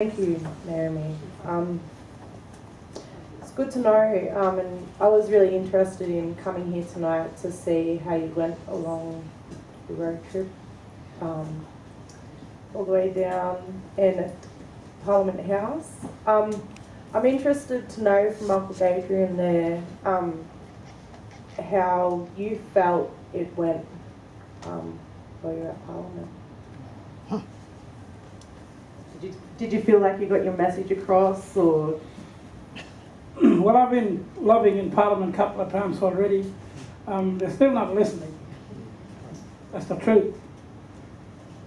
Thank you, Naomi. It's good to know, and I was really interested in coming here tonight to see how you went along the road trip, all the way down and at Parliament House. I'm interested to know from Uncle Adrian there how you felt it went while you were at Parliament. Did you feel like you got your message across, or? Well, I've been lobbying in Parliament a couple of times already. They're still not listening. That's the truth.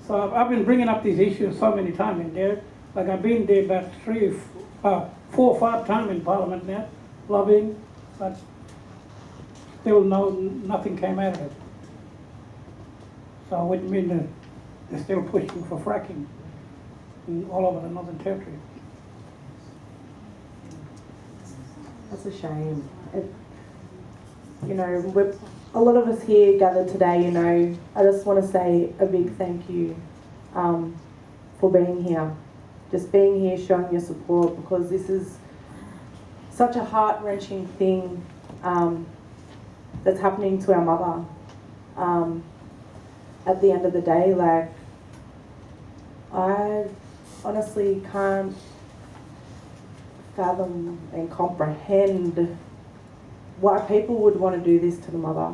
So I've been bringing up these issues so many times in there. Like I've been there about 4 or 5 times in Parliament now, lobbying, but still nothing came out of it. So it means that they're still pushing for fracking all over the Northern Territory. That's a shame. A lot of us here gathered today, I just want to say a big thank you for being here. Just being here, showing your support, because this is such a heart-wrenching thing that's happening to our mother. At the end of the day, I honestly can't fathom and comprehend why people would want to do this to the mother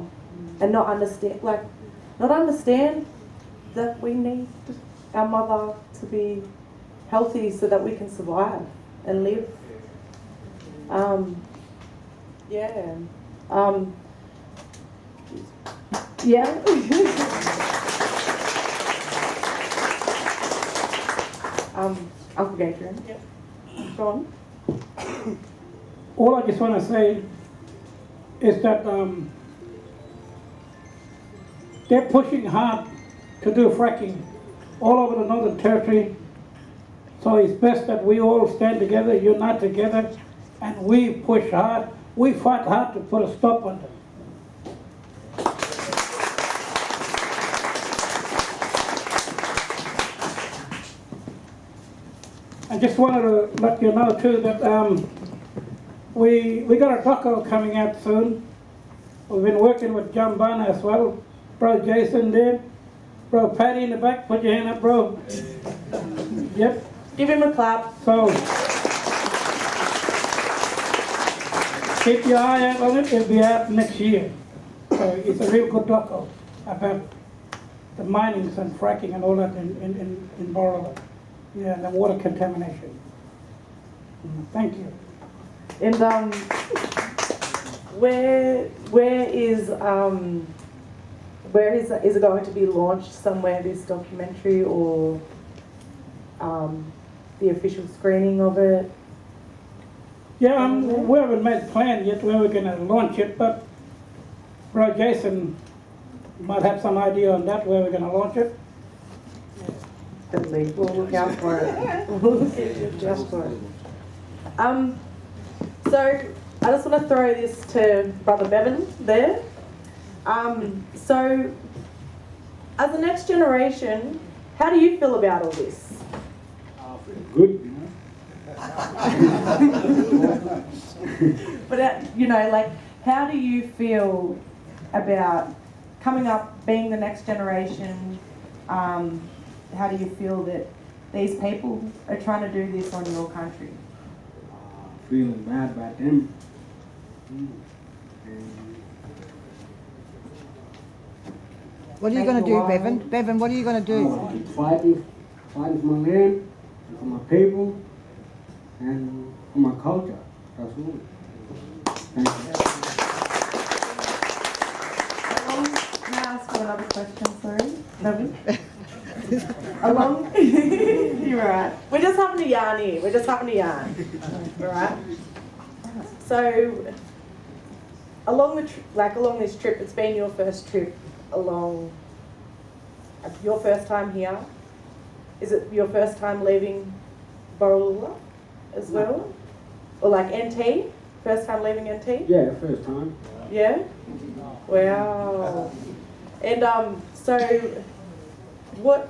and not understand that we need our mother to be healthy so that we can survive and live. Uncle Adrian. Yep. Sean? All I just want to say is that they're pushing hard to do fracking all over the Northern Territory. So it's best that we all stand together, unite together, and we push hard. We fight hard to put a stop on them. I just wanted to let you know too that we got a doco coming out soon. We've been working with John Barner as well. Bro Jason there. Bro Patty in the back, put your hand up, bro. Yep. Give him a clap. So keep your eye out on it, it'll be out next year. So it's a real good doco about the minings and fracking and all that in Boroloola. Yeah, and the water contamination. Thank you. And is it going to be launched somewhere, this documentary, or the official screening of it? Yeah, we haven't made a plan yet where we're going to launch it, but Bro Jason might have some idea on that, where we're going to launch it. Definitely. We'll look out for it. We'll look out for it. So I just want to throw this to Brother Bevan there. So as the next generation, how do you feel about all this? I feel good, But how do you feel about coming up, being the next generation? How do you feel that these people are trying to do this on your country? Feeling bad about them. What are you going to do, Bevan? Bevan, what are you going to do? Fighting for my land, for my people, and for my culture. That's all. Thank you. Can I ask you another question, sorry? Bevan? You're right. We're just having a yarn here. We're just having a yarn. All right. So, along this trip, it's been your first trip along. Your first time here. Is it your first time leaving Boroloola as well, or like NT? First time leaving NT? Yeah, first time. Yeah. Wow. And so. What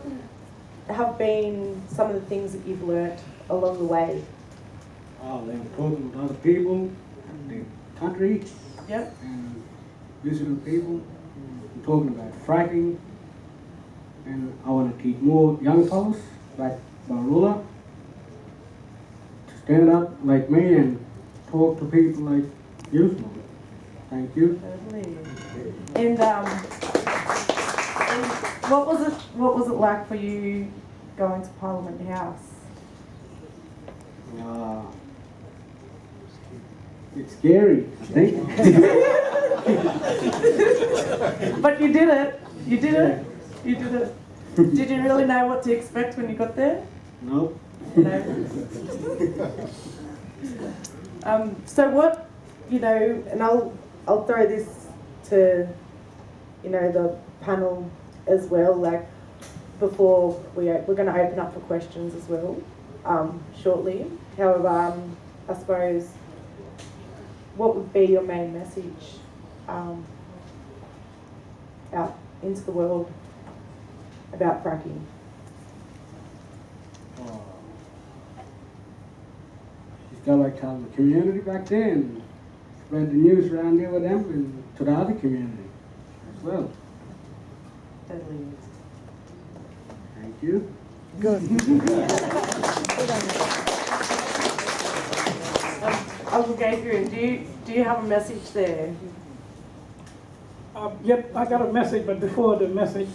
have been some of the things that you've learnt along the way? They were talking with other people, the country, Yep. and visiting people, and talking about fracking. And I want to teach more young fellas like Boroloola to stand up like me and talk to people like you. Thank you. Totally. And what was it like for you going to Parliament House? It's scary, I think. But you did it. You did it. You did it. Did you really know what to expect when you got there? No. No. So what, and I'll throw this to, the panel as well, like before we're going to open up for questions as well, shortly. However, I suppose, what would be your main message out into the world about fracking? Just go like telling the community back there and spread the news around there with them and to the other community as well. Totally. Thank you. Good. Uncle Gabriel, do you have a message there? Yep, I got a message, but before the message,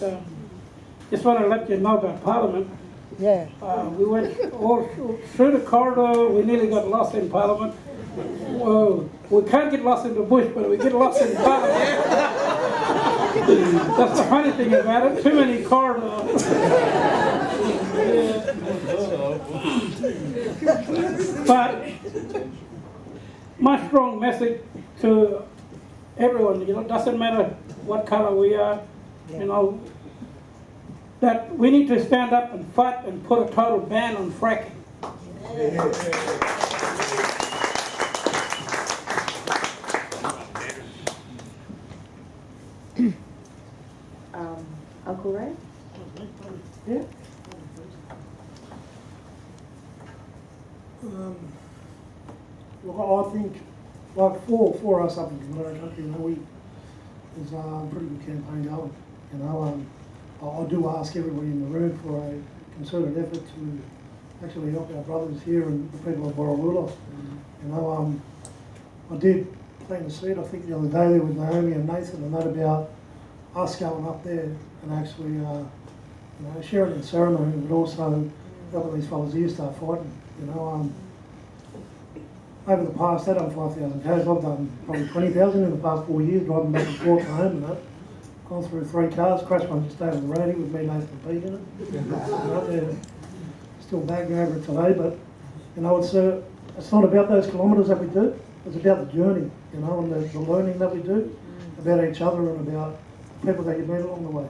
just want to let you know about Parliament. Yeah. We went all through the corridor, we nearly got lost in Parliament. Well, we can't get lost in the bush, but we get lost in Parliament. That's the funny thing about it, too many corridors. But my strong message to everyone, it doesn't matter what color we are, that we need to stand up and fight and put a total ban on fracking. Uncle Ray? Yeah. Well, I think, like for us up in the Mataranka, there's a pretty good campaign going. I do ask everybody in the room for a concerted effort to actually help our brothers here and the people of Boroloola. I did plant a seed, I think the other day there with Naomi and Nathan, and that about us going up there and actually, sharing in ceremony, but also helping these fellas here start fighting. Over the past, I've done 5,000 k's. I've done probably 20,000 in the past 4 years, driving back and forth home and that. Gone through 3 cars, crashed one just over the roadie with me, Nathan Peake in it. They're still bagging over it today, but it's not about those kilometres that we do. It's about the journey, and the learning that we do about each other and about people that you meet along the way.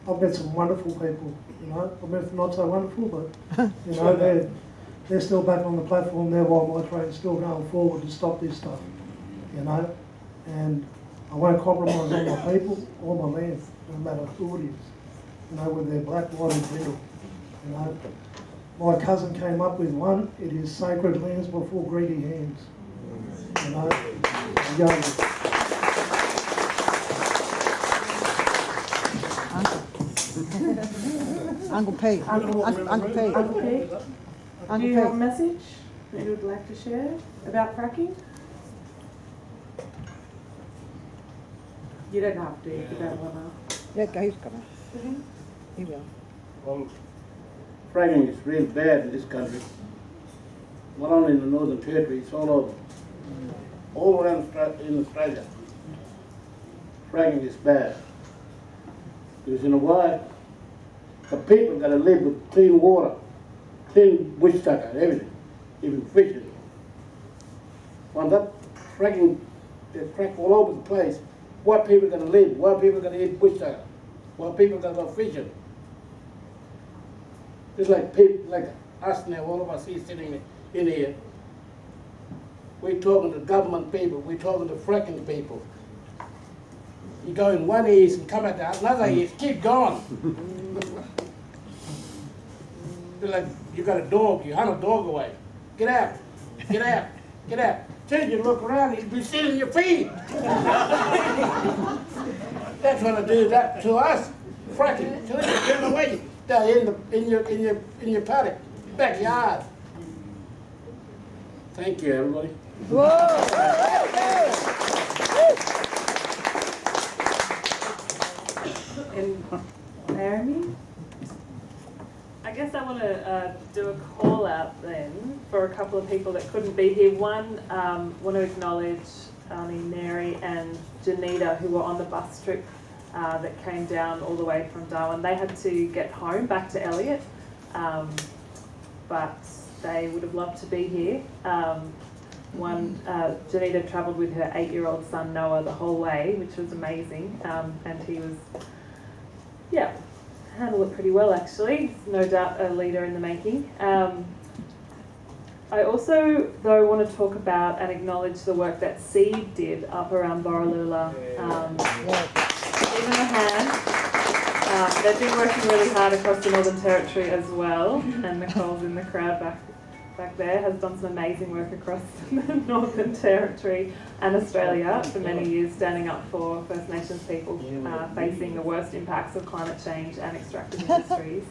I've met some wonderful people. I've met not so wonderful, but they're still back on the platform there while my train's still going forward to stop this stuff. And I won't compromise on my people or my land, no matter who it is. Whether they're black, white, or blue. My cousin came up with one. It is sacred lands before greedy hands. Uncle Pete. Uncle Pete. Uncle Pete, Uncle do you have a Pete. message that you would like to share about fracking? You don't have to if you don't want to. Yeah, go, he's coming. He will. Well, fracking is real bad in this country. Not only in the Northern Territory, it's all over. All around in Australia. Fracking is bad. Because you know why? The people got to live with clean water, clean bush tucker, everything, even fishing. When that fracking, they frack all over the place, what people are going to live? What people are going to eat bush tucker? What people are going to go fishing? It's like people, like us now, all of us here sitting in here. We're talking to government people, we're talking to fracking people. You go in one east and come out the another east, keep going. be like you got a dog, you hunt a dog away. Get out, get out, get out. Then you look around, he'd be stealing your feed. That's what I do that to us. Fracking, till you get away down in your paddock, backyard. Thank you, everybody. And Naomi? I guess I want to do a call out then for a couple of people that couldn't be here. One, want to acknowledge Mary and Janita, who were on the bus trip that came down all the way from Darwin. They had to get home back to Elliot, but they would have loved to be here. Janita travelled with her 8-year-old son Noah the whole way, which was amazing, and he was, handled it pretty well actually. No doubt a leader in the making. I also, though, want to talk about and acknowledge the work that CDEP did up around Boroloola. Give them a hand. They've been working really hard across the Northern Territory as well, and Nicole's in the crowd back there, has done some amazing work across the Northern Territory and Australia for many years, standing up for First Nations people facing the worst impacts of climate change and extractive industries.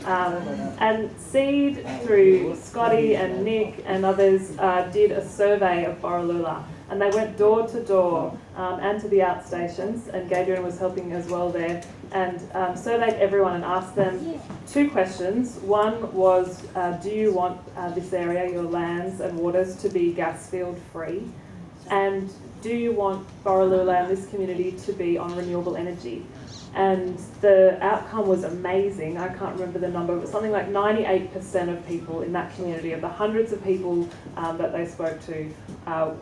And Seed, through Scotty and Nick and others, did a survey of Boroloola, and they went door to door and to the outstations, and Gadrian was helping as well there, and surveyed everyone and asked them 2 questions. One was, do you want this area, your lands and waters, to be gas field free? And do you want Boroloola and this community to be on renewable energy? And the outcome was amazing. I can't remember the number, but something like 98% of people in that community, of the hundreds of people that they spoke to,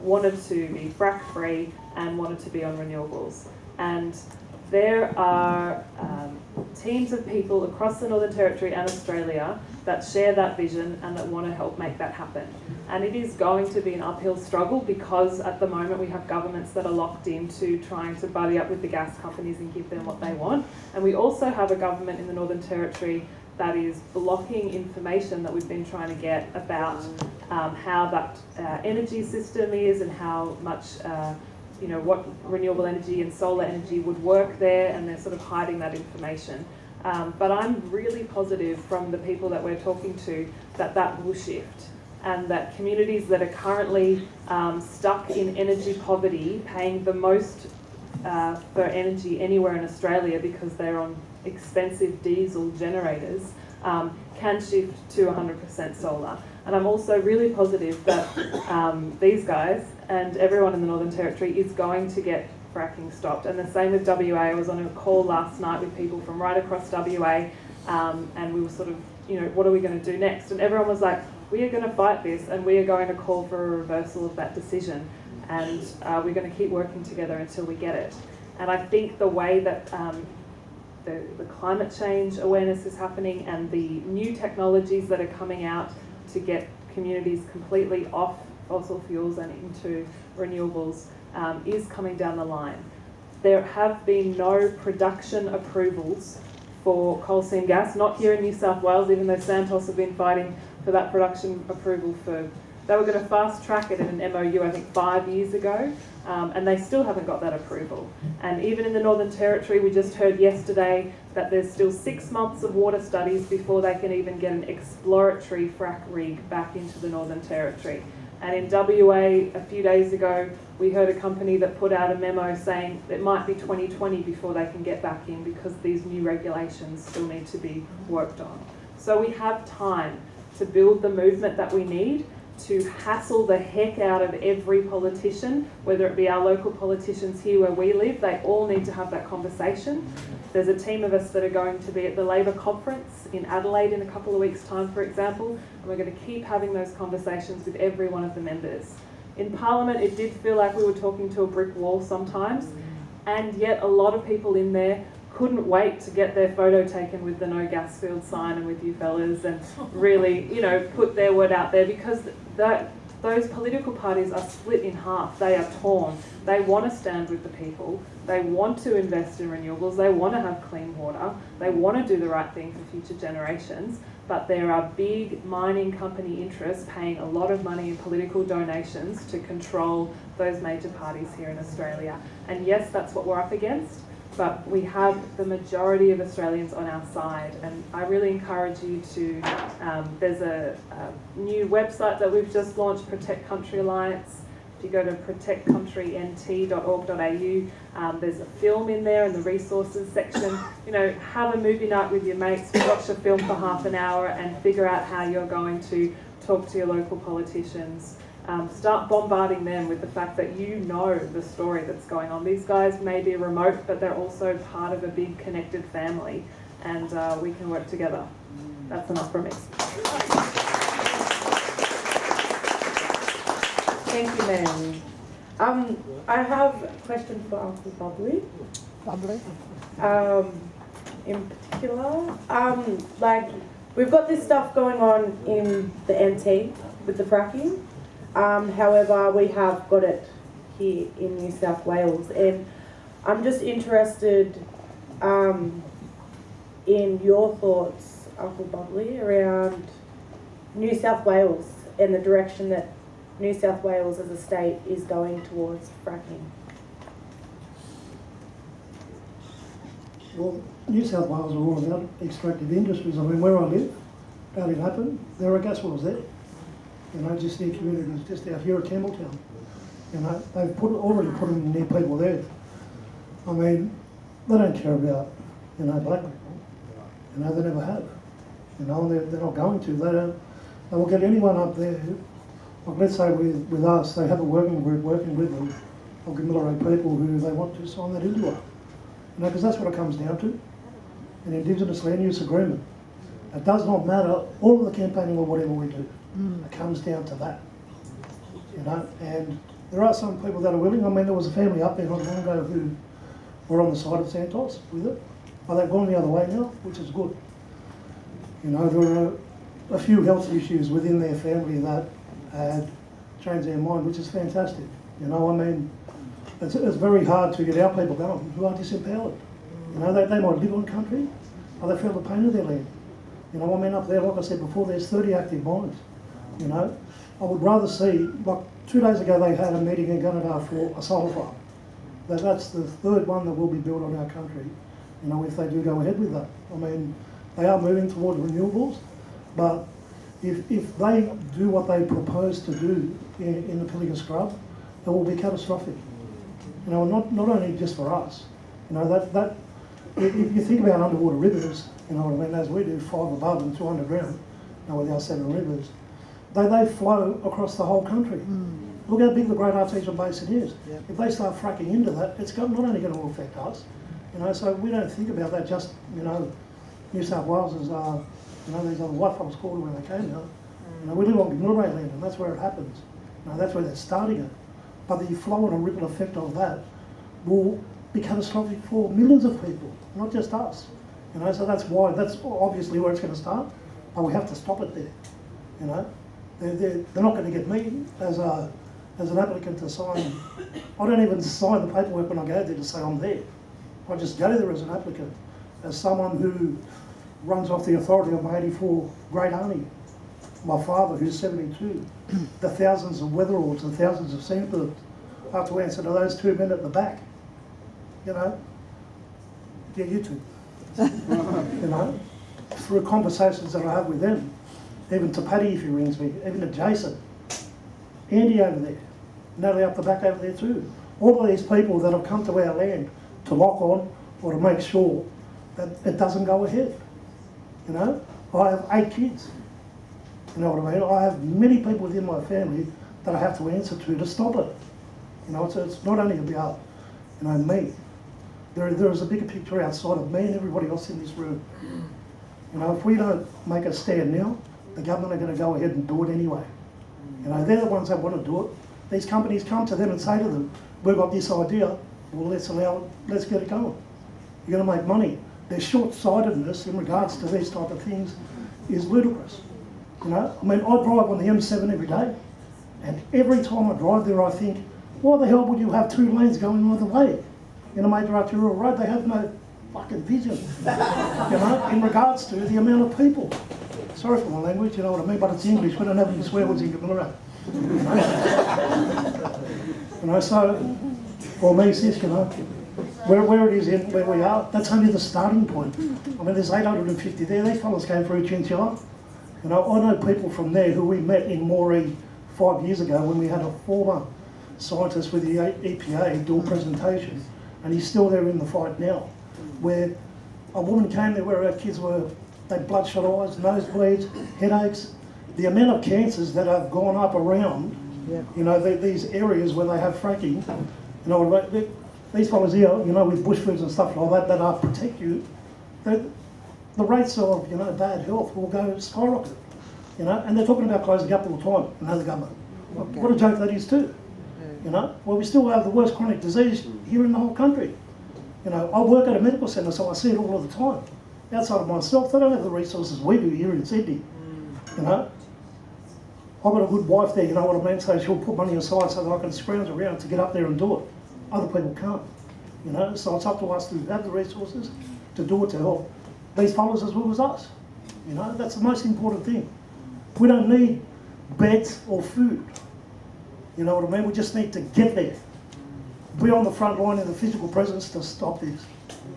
wanted to be frack free and wanted to be on renewables. And there are teams of people across the Northern Territory and Australia that share that vision and that want to help make that happen. And it is going to be an uphill struggle, because at the moment we have governments that are locked into trying to buddy up with the gas companies and give them what they want. And we also have a government in the Northern Territory that is blocking information that we've been trying to get about how that energy system is and how much what renewable energy and solar energy would work there, and they're sort of hiding that information. But I'm really positive from the people that we're talking to that will shift, and that communities that are currently stuck in energy poverty, paying the most for energy anywhere in Australia because they're on expensive diesel generators, can shift to 100% solar. And I'm also really positive that these guys and everyone in the Northern Territory is going to get fracking stopped. And the same with WA. I was on a call last night with people from right across WA, and we were sort of, what are we going to do next? And everyone was like, we are going to fight this, and we are going to call for a reversal of that decision. And we're going to keep working together until we get it. And I think the way that the climate change awareness is happening, and the new technologies that are coming out to get communities completely off fossil fuels and into renewables is coming down the line. There have been no production approvals for coal seam gas, not here in New South Wales, even though Santos have been fighting for that production approval they were going to fast track it in an MOU, I think 5 years ago, and they still haven't got that approval. And even in the Northern Territory, we just heard yesterday that there's still 6 months of water studies before they can even get an exploratory frack rig back into the Northern Territory. And in WA, a few days ago, we heard a company that put out a memo saying it might be 2020 before they can get back in, because these new regulations still need to be worked on. So we have time to build the movement that we need, to hassle the heck out of every politician, whether it be our local politicians here where we live. They all need to have that conversation. There's a team of us that are going to be at the Labor conference in Adelaide in a couple of weeks' time, for example, and we're going to keep having those conversations with every one of the members. In Parliament, it did feel like we were talking to a brick wall sometimes, and yet a lot of people in there couldn't wait to get their photo taken with the no gas field sign and with you fellas, and really, put their word out there, because those political parties are split in half. They are torn. They want to stand with the people. They want to invest in renewables. They want to have clean water. They want to do the right thing for future generations. but there are big mining company interests paying a lot of money in political donations to control those major parties here in Australia. And yes, that's what we're up against, but we have the majority of Australians on our side. And I really encourage you to, there's a new website that we've just launched, Protect Country Alliance. If you go to protectcountrynt.org.au, there's a film in there in the resources section. You know, have a movie night with your mates, watch a film for half an hour and figure out how you're going to talk to your local politicians. Start bombarding them with the fact that you know the story that's going on. These guys may be remote, but they're also part of a big connected family, and we can work together. That's enough from me. Thank you, Mary. I have a question for Uncle Bubbly. Lovely. In particular, like we've got this stuff going on in the NT with the fracking. However, we have got it here in New South Wales, and I'm just interested in your thoughts, Uncle Bubbly, around New South Wales and the direction that New South Wales as a state is going towards fracking. Well, New South Wales are all about extractive industries. I mean, where I live, how did it happen? There are gas wells there. You know, just near communities, just out here at Campbelltown. You know, they've already put them near people there. I mean, they don't care about, you know, black people. You know, they never have. You know, and they're not going to. They will get anyone up there. Like, let's say with us, they have a working group working with them of Gamilarate people who they want to sign that into it. You know, because that's what it comes down to. An Indigenous land use agreement. It does not matter, all of the campaigning or whatever we do. It comes down to that. You know, and there are some people that are willing. I mean, there was a family up there not long ago who were on the side of Santos with it. But they've gone the other way now, which is good. You know, there are a few health issues within their family that had changed their mind, which is fantastic. You know, I mean, it's very hard to get our people going who are disempowered. You know, they might live on country, but they feel the pain of their land. You know, I mean, up there, like I said before, there's 30 active mines. You know, I would rather see, like 2 days ago they had a meeting in Gunnedah for a solar farm. That's the third one that will be built on our country, you know, if they do go ahead with that. I mean, they are moving towards renewables, but if they do what they propose to do in the Pilliga Scrub, it will be catastrophic. You know, not only just for us. You know, that if you think about underwater rivers, you know what I mean, as we do, 5 above and 2 underground, you know, with our 7 rivers, they flow across the whole country. Look how big the Great Artesian Basin is. Yep. If they start fracking into that, it's not only going to affect us, you know, so we don't think about that just, you know, New South Wales is, you know, these other white folks called where they came now. You know, we live on Gamilarate land and that's where it happens. You know, that's where they're starting it. But the flow and a ripple effect of that will be catastrophic for millions of people, not just us. You know, so that's obviously where it's going to start, but we have to stop it there. You know, they're not going to get me as an applicant to sign. I don't even sign the paperwork when I go there to say I'm there. I just go there as an applicant, as someone who runs off the authority of my 84 great auntie, my father who's 72, the thousands of weatheralls, the thousands of sandbirds. I have to answer to those 2 men at the back. You know, yeah, you two. You know, through conversations that I have with them, even to Paddy if he rings me, even to Jason, Andy over there, Natalie up the back over there too. All of these people that have come to our land to lock on or to make sure that it doesn't go ahead. You know, I have 8 kids. You know what I mean? I have many people within my family that I have to answer to stop it. You know, it's not only about, you know, me. There is a bigger picture outside of me and everybody else in this room. You know, if we don't make a stand now, the government are going to go ahead and do it anyway. You know, they're the ones that want to do it. These companies come to them and say to them, we've got this idea, well, let's get it going. You're going to make money. Their short-sightedness in regards to these type of things is ludicrous. You know, I mean, I drive on the M7 every day, and every time I drive there, I think, why the hell would you have 2 lanes going either way? In a major arterial road, they have no fucking vision, you know, in regards to the amount of people. So sorry for my language, you know what I mean, but it's English, we don't have any swear words in Boroloola. You know, so for me, sis, you know, where it is in where we are, that's only the starting point. I mean, there's 850 there. These fellas came through Chinchilla. You know, I know people from there who we met in Moree 5 years ago when we had a former scientist with the EPA do a presentation, and he's still there in the fight now. Where a woman came there where her kids were, they had bloodshot eyes, nosebleeds, headaches. The amount of cancers that have gone up around, you know, these areas where they have fracking, you know, these fellas here, you know, with bush foods and stuff like that, that are protect you, the rates of, you know, bad health will go skyrocket, you know, and they're talking about closing up all the time, you know, the government. Okay. What a joke that is too, you know. Well, we still have the worst chronic disease here in the whole country. You know, I work at a medical centre, so I see it all of the time. Outside of myself, they don't have the resources we do here in Sydney, you know. I've got a good wife there, you know what I mean, so she'll put money aside so that I can scrounge around to get up there and do it. Other people can't, you know, so it's up to us to have the resources to do it to help these fellas as well as us. You know, that's the most important thing. We don't need beds or food, you know what I mean, we just need to get there. Be on the front line in the physical presence to stop this.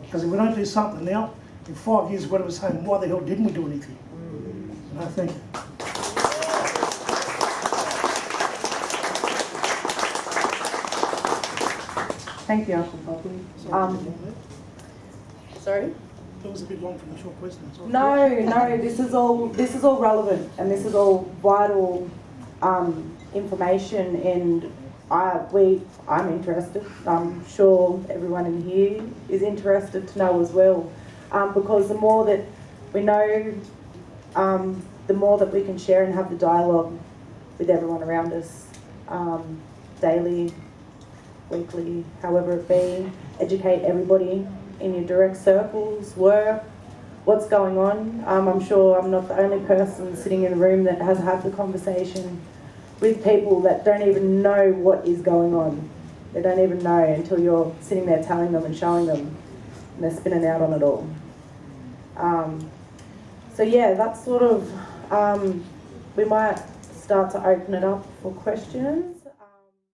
Because if we don't do something now, in 5 years we're going to be saying, why the hell didn't we do anything? And I think. Thank you, Uncle Bobby. Sorry? That was a bit long for the short question. Sorry. No, this is all relevant, and this is all vital information, and I'm interested. I'm sure everyone in here is interested to know as well, because the more that we know, the more that we can share and have the dialogue with everyone around us, daily, weekly, however it be, educate everybody in your direct circles, work, what's going on. I'm sure I'm not the only person sitting in the room that has had the conversation with people that don't even know what is going on. They don't even know until you're sitting there telling them and showing them, and they're spinning out on it all. So yeah, that's sort of, we might start to open it up for questions.